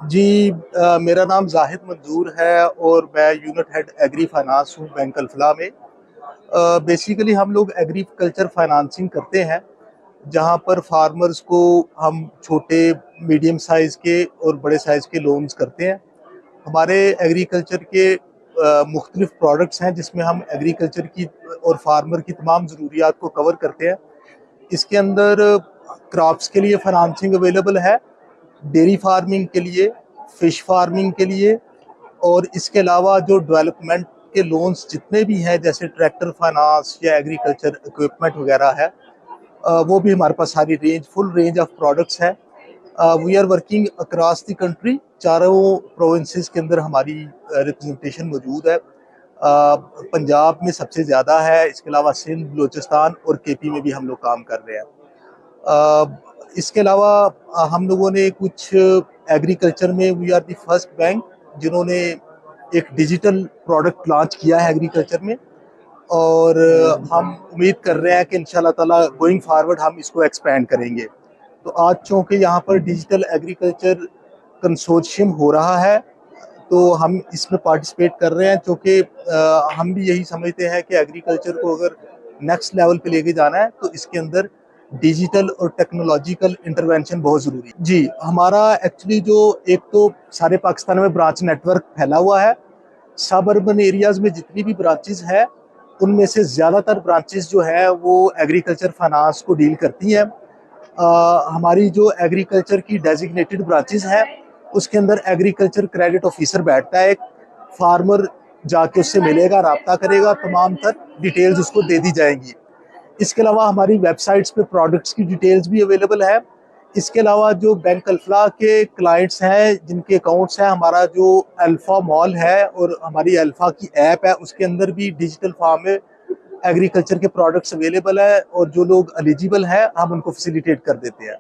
जी मेरा नाम जाहिद मंजूर है और मैं यूनिट हेड एग्री फाइनेंस हूँ बैंक अल्फला में। बेसिकली हम लोग एग्रीकल्चर फाइनेंसिंग करते हैं, जहाँ पर फार्मर्स को हम छोटे मीडियम साइज़ के और बड़े साइज़ के लोन्स करते हैं। हमारे एग्रीकल्चर के मुख्तलिफ प्रोडक्ट्स हैं, जिसमें हम एग्रीकल्चर की और फार्मर की तमाम ज़रूरियात को कवर करते हैं। इसके अंदर क्रॉप्स के लिए फाइनेंसिंग अवेलेबल है, डेयरी फार्मिंग के लिए, फिश फार्मिंग के लिए, और इसके अलावा जो डेवलपमेंट के लोन्स जितने भी हैं, जैसे ट्रैक्टर फाइनेंस या एग्रीकल्चर इक्विपमेंट वगैरह है, वो भी हमारे पास सारी फुल रेंज ऑफ प्रोडक्ट्स है। We are working across the country, चारों प्रोविंसेस के अंदर हमारी रिप्रेजेंटेशन मौजूद है। पंजाब में सबसे ज़्यादा है, इसके अलावा सिंध, बलूचिस्तान और केपी में भी हम लोग काम कर रहे हैं। इसके अलावा हम लोगों ने कुछ एग्रीकल्चर में we are the first bank जिन्होंने एक डिजिटल प्रोडक्ट लॉन्च किया है एग्रीकल्चर में, और हम उम्मीद कर रहे हैं कि इंशाल्लाह ताला गोइंग फॉरवर्ड हम इसको एक्सपेंड करेंगे। तो आज चूँकि यहाँ पर डिजिटल एग्रीकल्चर कंसोर्शियम हो रहा है, तो हम इसमें पार्टिसिपेट कर रहे हैं, क्योंकि हम भी यही समझते हैं कि एग्रीकल्चर को अगर नेक्स्ट लेवल पे लेके जाना है तो इसके अंदर डिजिटल और टेक्नोलॉजिकल इंटरवेंशन बहुत ज़रूरी है। जी, हमारा एक्चुअली जो एक तो सारे पाकिस्तान में ब्रांच नेटवर्क फैला हुआ है। सब अर्बन एरियाज़ में जितनी भी ब्रांचेज़ हैं, उनमें से ज़्यादातर ब्रांचेज़ जो है वो एग्रीकल्चर फाइनेंस को डील करती हैं। हमारी जो एग्रीकल्चर की डेजिग्नेटेड ब्रांचेस हैं, उसके अंदर एग्रीकल्चर क्रेडिट ऑफिसर बैठता है। एक फार्मर जाके उससे मिलेगा, राब्ता करेगा, तमाम तर डिटेल्स उसको दे दी जाएंगी। इसके अलावा हमारी वेबसाइट्स पे प्रोडक्ट्स की डिटेल्स भी अवेलेबल है। इसके अलावा जो बैंक अल्फला के क्लाइंट्स हैं, जिनके अकाउंट्स हैं, हमारा जो अल्फा मॉल है और हमारी अल्फा की ऐप है, उसके अंदर भी डिजिटल फॉर्म में एग्रीकल्चर के प्रोडक्ट्स अवेलेबल है, और जो लोग एलिजिबल हैं हम उनको फैसिलिटेट कर देते हैं।